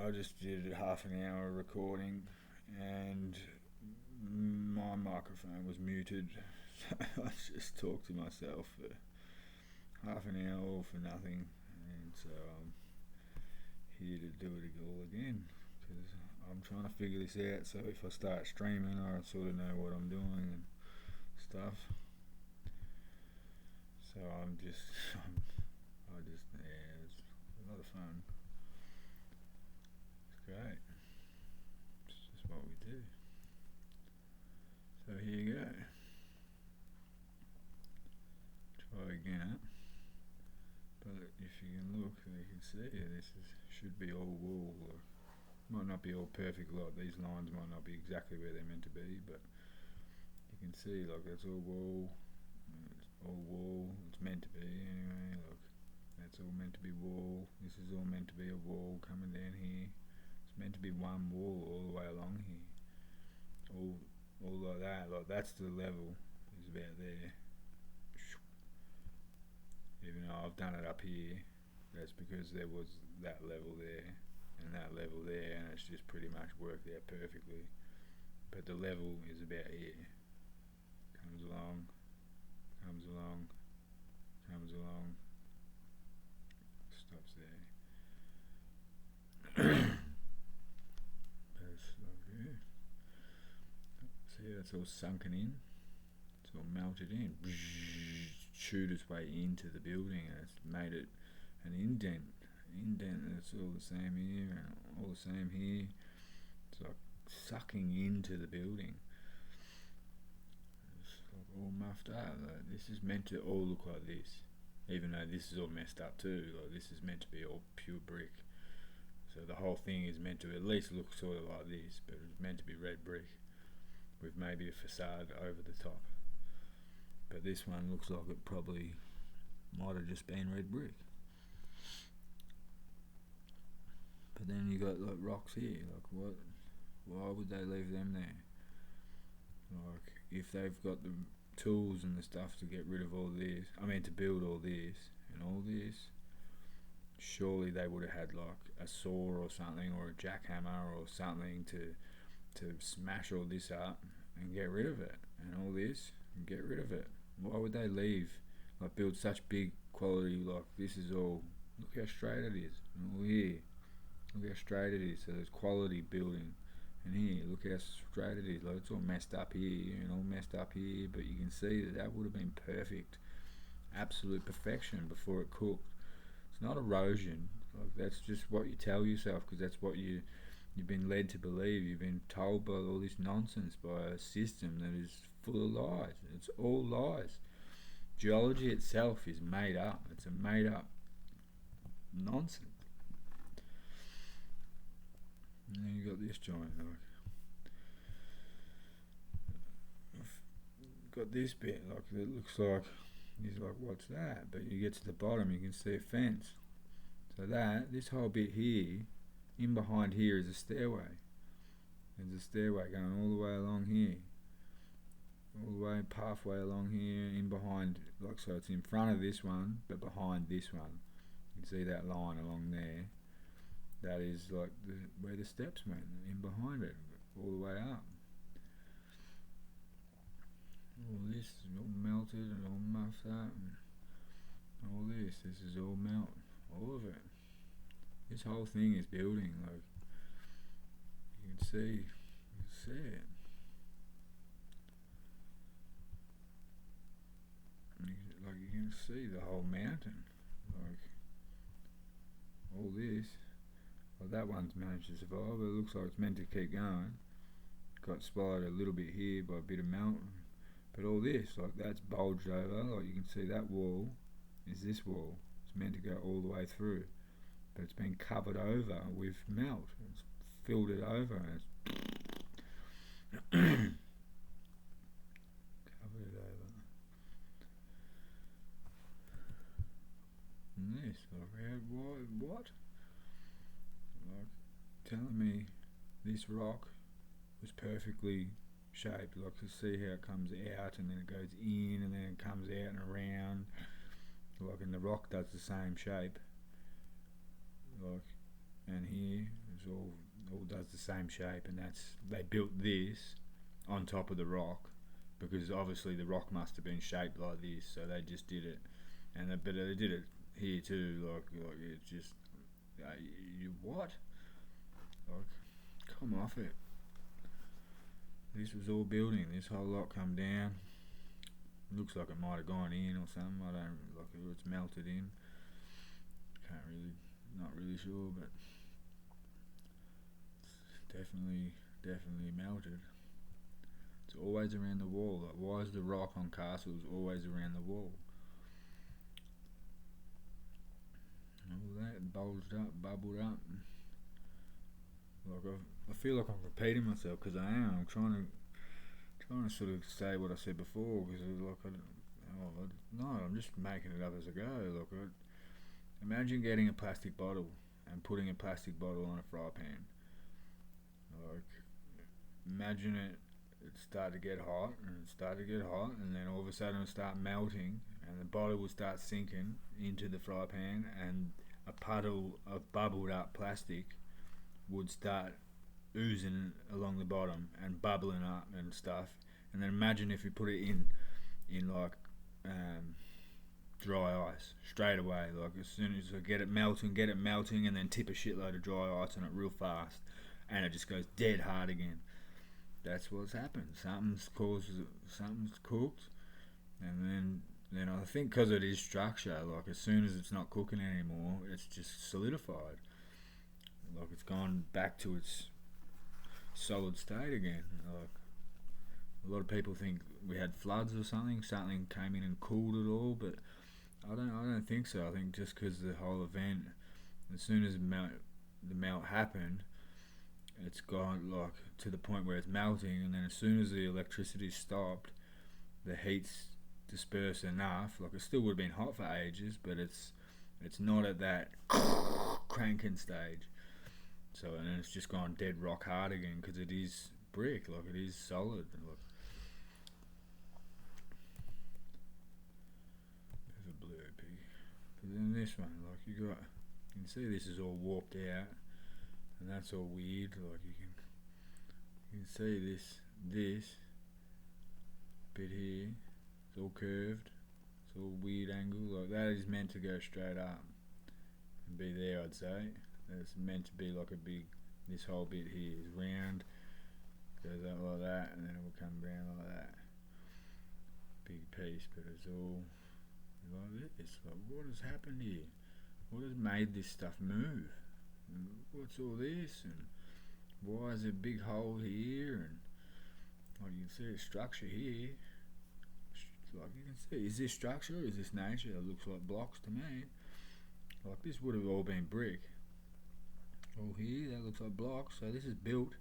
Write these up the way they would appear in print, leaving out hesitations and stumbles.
I just did half an hour recording, and my microphone was muted. So I just talked to myself for half an hour all for nothing, and so I'm here to do it all again because I'm trying to figure this out. So if I start streaming, I sort of know what I'm doing and stuff. So yeah, it's a lot of fun. It's great. It's just what we do. So here you go. Try again. But if you can look, you can see this should be all wool. Might not be all perfect. Like these lines might not be exactly where they're meant to be, but you can see like that's all wool. It's all wool. It's meant to be anyway. Look, that's all meant to be wool. This is all meant to be a wall coming down here. It's meant to be one wall all the way along here. All like that. Like that's the level. Is about there. Even though I've done it up here, that's because there was that level there and that level there, and it's just pretty much worked out perfectly. But the level is about here. Comes along, comes along, comes along, stops there. That's like there. See, that's all sunken in. It's all melted in. Shoot its way into the building, and it's made it an indent. That's all the same here and all the same here. It's like sucking into the building. It's like all muffed up. Like this is meant to all look like this, even though this is all messed up too. Like this is meant to be all pure brick. So the whole thing is meant to at least look sort of like this, but it's meant to be red brick with maybe a facade over the top. But this one looks like it probably might have just been red brick. But then you got like rocks here. Like what? Why would they leave them there? Like if they've got the tools and the stuff to get rid of all this, to build all this and all this, surely they would have had like a saw or something or a jackhammer or something to smash all this up and get rid of it, and all this and get rid of it. Why would they leave? Like build such big quality, like this is all, look how straight it is. And all here, look how straight it is. So there's quality building. And here, look how straight it is. Like it's all messed up here and all messed up here, but you can see that would have been perfect. Absolute perfection before it cooked. It's not erosion. Like that's just what you tell yourself, because that's what you've been led to believe. You've been told by all this nonsense by a system that is full of lies. It's all lies. Geology itself is made up. It's a made up nonsense. And then you got this joint, like got this bit, like it looks like he's like, what's that? But you get to the bottom, you can see a fence. So this whole bit here, in behind here is a stairway. There's a stairway going all the way along here. All the way pathway along here, in behind, like so it's in front of this one, but behind this one. You can see that line along there. That is like where the steps went, in behind it, all the way up. All this is all melted and all muffed up, and all this is all melt, all of it. This whole thing is building, like you can see it. Like you can see the whole mountain, like all this. Well, that one's managed to survive, but it looks like it's meant to keep going. Got swallowed a little bit here by a bit of melt, but all this, like that's bulged over. Like you can see that wall is this wall. It's meant to go all the way through, but it's been covered over with melt. It's filled it over, and it's covered it over. And this, like, what? Like, telling me this rock was perfectly shaped, like to see how it comes out and then it goes in and then it comes out and around, like, and the rock does the same shape, like, and here It's all does the same shape, and they built this on top of the rock because obviously the rock must have been shaped like this, so they just did it, but they did it here too. Like it's just you what? Like, come off it. This was all building. This whole lot come down. Looks like it might have gone in or something. I don't like it's melted in. Not really sure, but it's definitely melted. It's always around the wall. Like, why is the rock on castles always around the wall? All that bubbled up. Like I feel like I'm repeating myself because I am. I'm trying to sort of say what I said before because I'm just making it up as I go. Like, imagine getting a plastic bottle and putting a plastic bottle on a fry pan. Like, imagine it start to get hot and then all of a sudden it would start melting and the bottle would start sinking into the fry pan and a puddle of bubbled up plastic would start oozing along the bottom and bubbling up and stuff. And then imagine if you put it in like dry ice straight away. Like, as soon as you get it melting, and then tip a shitload of dry ice on it real fast, and it just goes dead hard again. That's what's happened. Something's cooked, and then I think because it is structure, like as soon as it's not cooking anymore, it's just solidified. Like, it's gone back to its solid state again. Like, a lot of people think we had floods or something came in and cooled it all, but I don't think so. I think just because the whole event, as soon as the melt happened, it's gone like to the point where it's melting, and then as soon as the electricity stopped, the heat's dispersed enough. Like, it still would have been hot for ages, but it's not at that cranking stage. So, and then it's just gone dead rock hard again because it is brick, like it is solid. Like, there's a blue pig. But then this one, like you can see this is all warped out, and that's all weird. Like you can see this bit here, it's all curved. It's all weird angle. Like, that is meant to go straight up and be there, I'd say. It's meant to be like a big, this whole bit here is round, goes up like that, and then it will come down like that. Big piece, but it's all like this. Like, what has happened here? What has made this stuff move? And what's all this? And why is there a big hole here? And like, you can see a structure here. Like, you can see, is this structure or is this nature? It looks like blocks to me. Like, this would have all been brick. All here, that looks like blocks. So this is built.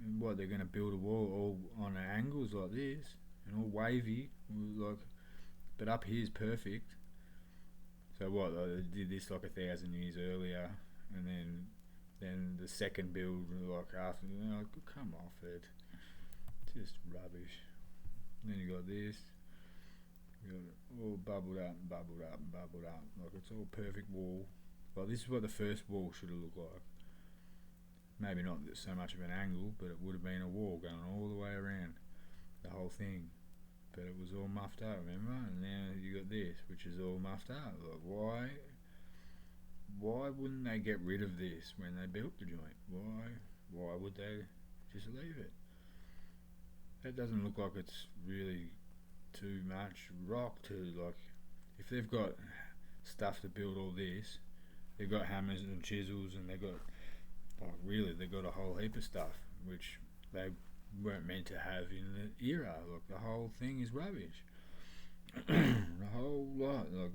And what, they're going to build a wall all on angles like this and all wavy, like, but up here is perfect. So what, they did this like 1,000 years earlier, and then the second build, like after, come off it, just rubbish. And then you got this, you got it all bubbled up, like it's all perfect wall. Well, this is what the first wall should have looked like. Maybe not so much of an angle, but it would have been a wall going all the way around the whole thing. But it was all muffed up, remember? And now you got this, which is all muffed up. Like, why wouldn't they get rid of this when they built the joint? Why would they just leave it? That doesn't look like it's really too much rock to, like, if they've got stuff to build all this, they've got hammers and chisels, and they've got, like, really, they've got a whole heap of stuff which they weren't meant to have in the era. Like, the whole thing is rubbish. The whole lot. Like,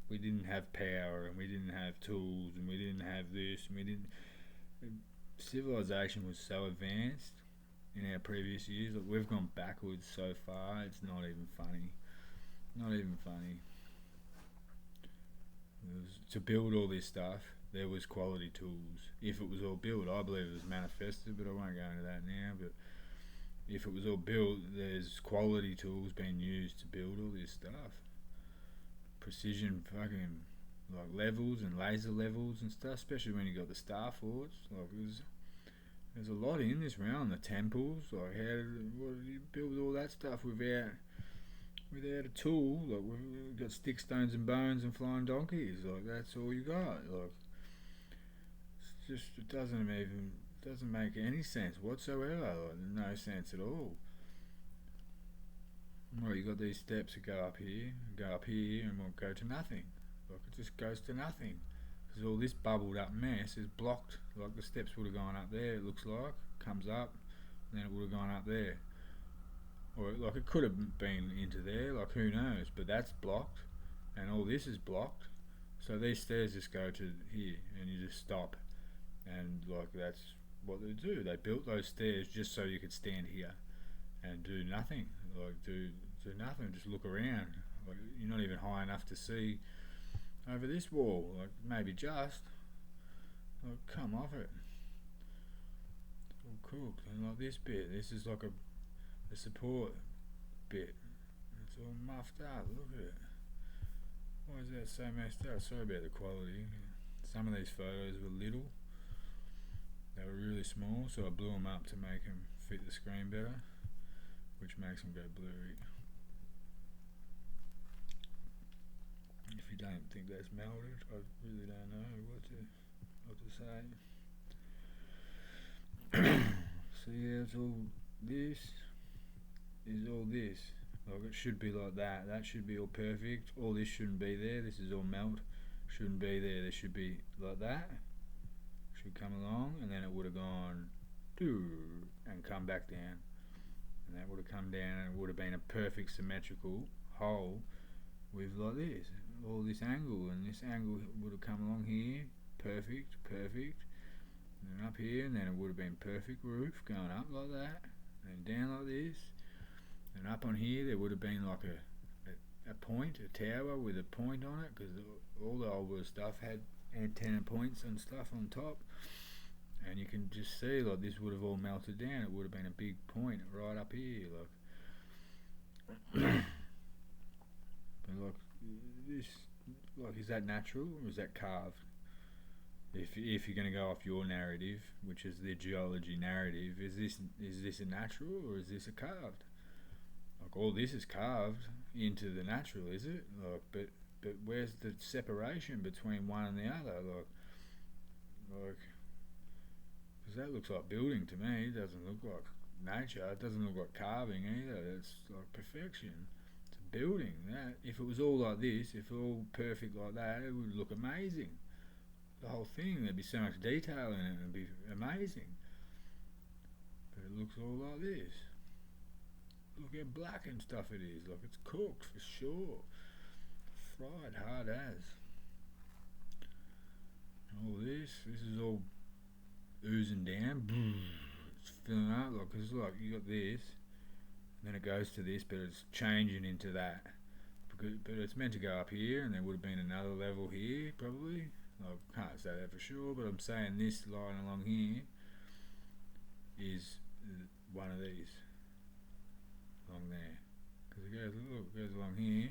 we didn't have power, and we didn't have tools, and we didn't have this, and we didn't. Civilization was so advanced in our previous years. Like, we've gone backwards so far. It's not even funny. Not even funny. To build all this stuff, there was quality tools. If it was all built, I believe it was manifested, but I won't go into that now. But if it was all built, there's quality tools being used to build all this stuff. Precision fucking like levels and laser levels and stuff, especially when you got the star forts. Like there's a lot in this round. The temples, like what do you build all that stuff without a tool? Like we've got sticks, stones, and bones and flying donkeys. Like that's all you got. Like it doesn't make any sense whatsoever. Like no sense at all. Well, you got these steps that go up here, and won't go to nothing. Like it just goes to nothing because all this bubbled up mess is blocked. Like the steps would have gone up there. It looks like comes up, and then it would have gone up there, or like it could have been into there. Like who knows? But that's blocked, and all this is blocked. So these stairs just go to here, and you just stop, and like that's what they do. They built those stairs just so you could stand here and do nothing. Like do nothing, just look around. Like you're not even high enough to see over this wall. Like maybe just like come off it. It's all cooked. And like this bit, this is like a support bit. It's all muffed up. Look at it. Why is that so messed up? Sorry about the quality. Some of these photos were little. They were really small, so I blew them up to make them fit the screen better, which makes them go blurry. If you don't think that's melted, I really don't know what to say. So yeah, it's all this is all this. Like it should be like that. That should be all perfect. All this shouldn't be there. This is all melt. Shouldn't be there. There should be like that. Should come along, and then it would have gone and come back down. And that would have come down, and it would have been a perfect symmetrical hole with like this, all this angle, and this angle would have come along here, perfect, and then up here, and then it would have been perfect roof going up like that, and down like this, and up on here there would have been like a point, a tower with a point on it, because all the older stuff had antenna points and stuff on top. And you can just see like this would have all melted down. It would have been a big point right up here, like. But like this, like is that natural or is that carved? If you're going to go off your narrative, which is the geology narrative, is this a natural or is this a carved? Like all this is carved into the natural, is it? Like, but where's the separation between one and the other? Like. Because that looks like building to me. It doesn't look like nature. It doesn't look like carving either. It's like perfection. It's a building. That if it was all like this, if it was all perfect like that, it would look amazing. The whole thing, there'd be so much detail in it. It'd be amazing. But it looks all like this. Look how black and stuff it is. Like it's cooked for sure. Fried hard as. All this is all oozing down, it's filling up, like, cause like you got this, and then it goes to this, but it's changing into that, but it's meant to go up here, and there would have been another level here, probably, I can't say that for sure, but I'm saying this line along here is one of these, along there, because it goes along here,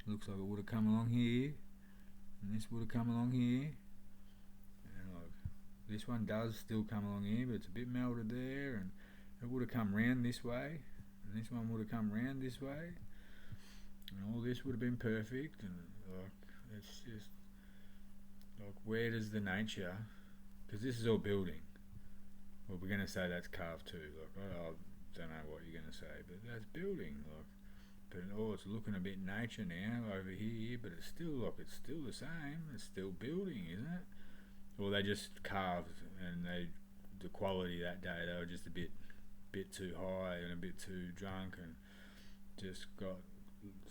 looks like it would have come along here, and this would have come along here. This one does still come along here, but it's a bit melted there, and it would have come round this way, and this one would have come round this way, and all this would have been perfect, and like it's just like where does the nature? Because this is all building. Well, we're gonna say that's carved too. Like I don't know what you're gonna say, but that's building. Like, but it's looking a bit nature now over here, but it's still the same. It's still building, isn't it? Well, they just carved, and the quality that day, they were just a bit too high and a bit too drunk, and just got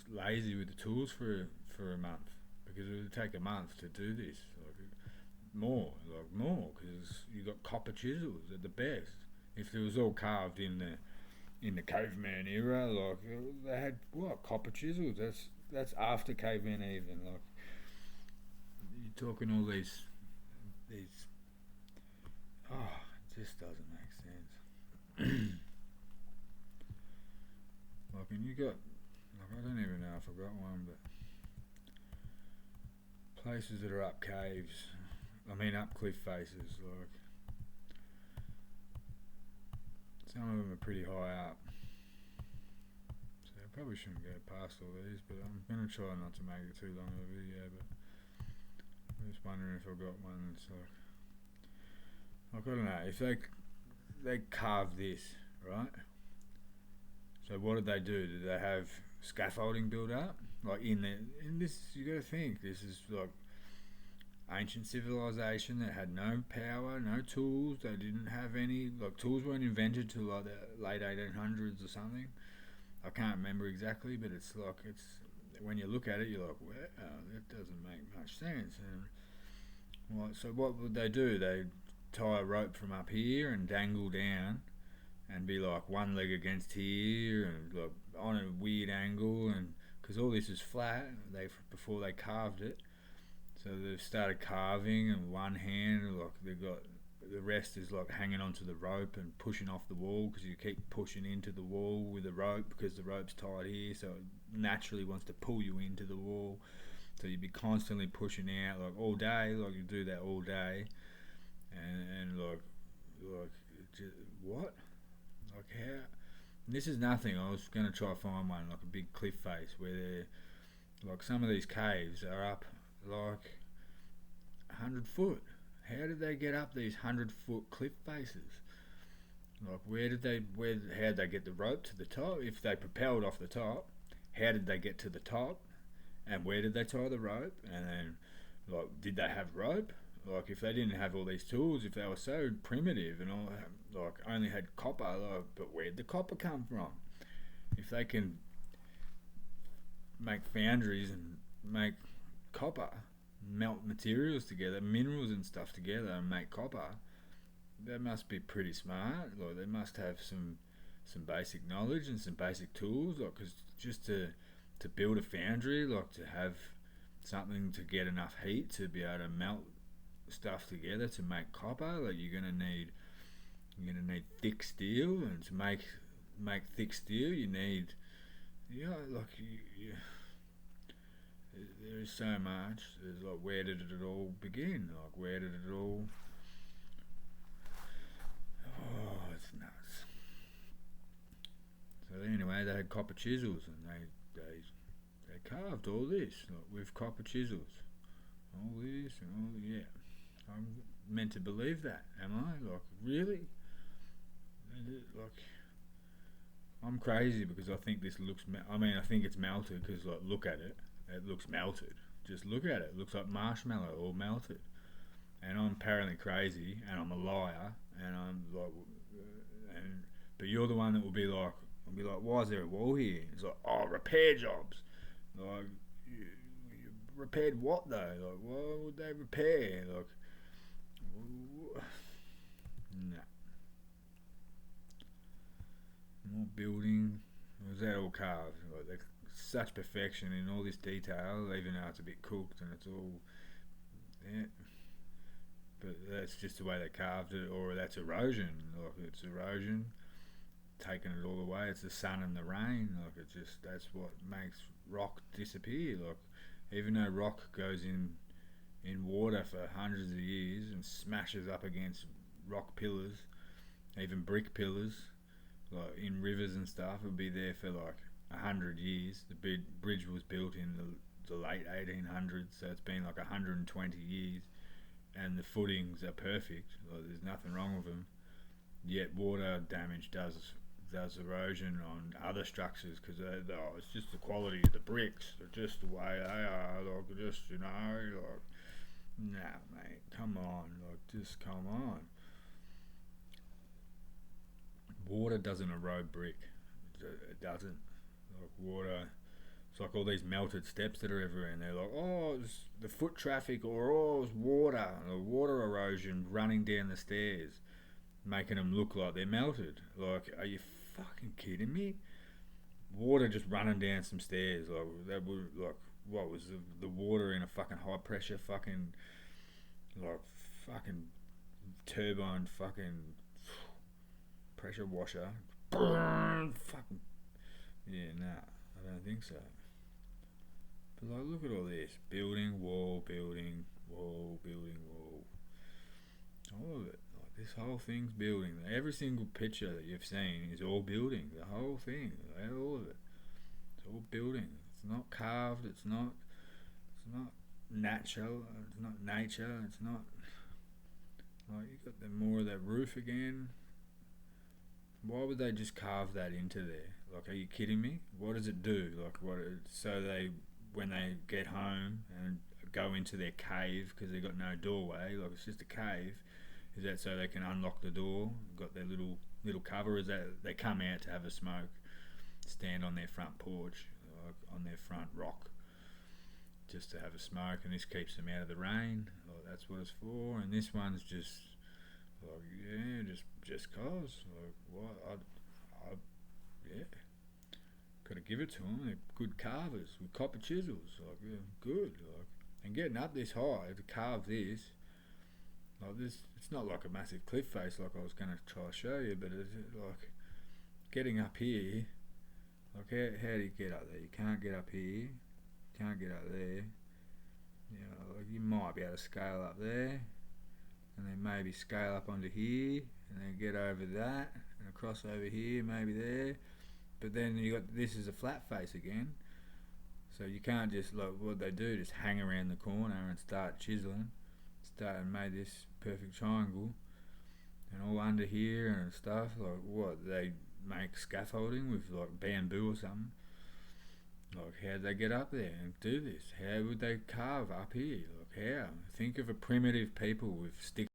lazy with the tools for a month, because it would take a month to do this, more, because you got copper chisels at the best. If it was all carved in the caveman era, like they had copper chisels. That's after caveman even. Like you're talking all these. It just doesn't make sense. Like, and you got, like, I don't even know if I got one, but places that are up caves. I mean, up cliff faces. Like some of them are pretty high up. So I probably shouldn't go past all these, but I'm gonna try not to make it too long of a video. But I'm just wondering if I've got one that's like I don't know if they carve this right. So what did they do? Did they have scaffolding built up? Like in this, you got to think this is like ancient civilization that had no power, no tools. They didn't have any like tools weren't invented till like the late 1800s or something. I can't remember exactly, but it's when you look at it, you're like, well, that doesn't make much sense. And well, so what would they do? They tie a rope from up here and dangle down and be like one leg against here and like on a weird angle, and because all this is flat before they carved it, so they've started carving and one hand like they've got the rest is like hanging onto the rope and pushing off the wall because you keep pushing into the wall with the rope because the rope's tied here, so it naturally wants to pull you into the wall, so you'd be constantly pushing out like all day, like you do that all day, and like just, what like how. And this is nothing. I was going to try to find one like a big cliff face where they're like some of these caves are up like 100 foot. How did they get up these 100-foot cliff faces? Like how did they get the rope to the top? If they propelled off the top, how did they get to the top? And where did they tie the rope? And then like did they have rope? Like if they didn't have all these tools, if they were so primitive and all, like only had copper, like, but where'd the copper come from? If they can make foundries and make copper, melt materials together, minerals and stuff together, and make copper, they must be pretty smart. Like they must have some basic knowledge and some basic tools. Like, cause just to build a foundry, like to have something to get enough heat to be able to melt stuff together to make copper, like you're gonna need thick steel, and to make thick steel you need there is so much. There's like where did it all begin? Like where did it all it's nuts. So anyway, they had copper chisels and they carved all this like, with copper chisels. All this and all yeah. I'm meant to believe that, am I? Like, really? Like, I'm crazy because I think this looks. I think it's melted because, like, look at it. It looks melted. Just look at it. It looks like marshmallow all melted. And I'm apparently crazy, and I'm a liar, and I'm like, but you're the one that will be like, why is there a wall here? It's like, oh, repair jobs. Like, you repaired what though? Like, what would they repair? Like. No. More building. Was that all carved? Like such perfection in all this detail, even though it's a bit cooked and it's all. Yeah. But that's just the way they carved it, or that's erosion. Like it's erosion, taking it all away. It's the sun and the rain. Like that's what makes rock disappear. Like even though rock goes in water for hundreds of years and smashes up against rock pillars, even brick pillars, like in rivers and stuff, it'll be there for like 100 years. The bridge was built in the late 1800s, so it's been like 120 years, and the footings are perfect. Like there's nothing wrong with them. Yet water damage does erosion on other structures because it's just the quality of the bricks, they're just the way they are. Like just like. Nah, mate, come on, like, just come on. Water doesn't erode brick. It doesn't. Like, water, it's like all these melted steps that are everywhere, and they're like, oh, it's the foot traffic, or oh, it's water, or water erosion running down the stairs, making them look like they're melted. Like, are you fucking kidding me? Water just running down some stairs, like, that would, like, what was the water in a fucking high pressure fucking turbine fucking pressure washer fucking yeah, nah, I don't think so. But like, look at all this: building, wall, building, wall, building, wall. All of it. Like this whole thing's building. Every single picture that you've seen is all building. The whole thing, all of it. It's all building. It's not carved. It's not. It's not natural. It's not nature. It's not. Like you got the more of that roof again. Why would they just carve that into there? Like, are you kidding me? What does it do? Like, so they, when they get home and go into their cave because they've got no doorway, like it's just a cave. Is that so they can unlock the door? Got their little cover. Is that they come out to have a smoke, stand on their front porch, like on their front rock, just to have a smoke, and this keeps them out of the rain. Like, that's what it's for. And this one's just like, yeah, just cause. Like, what? Yeah, got to give it to them. They're good carvers with copper chisels. Like, yeah, good. Like, and getting up this high to carve this, like this, it's not like a massive cliff face like I was going to try to show you, but it's like getting up here. Like, how do you get up there? You can't get up here. Can't get up there. You know, like you might be able to scale up there, and then maybe scale up onto here, and then get over that, and across over here, maybe there. But then you got this is a flat face again, so you can't just like what they do, just hang around the corner and start chiseling, start and make this perfect triangle, and all under here and stuff. Like what they make scaffolding with like bamboo or something. Like how'd they get up there and do this? How would they carve up here? Like how? Think of a primitive people with sticks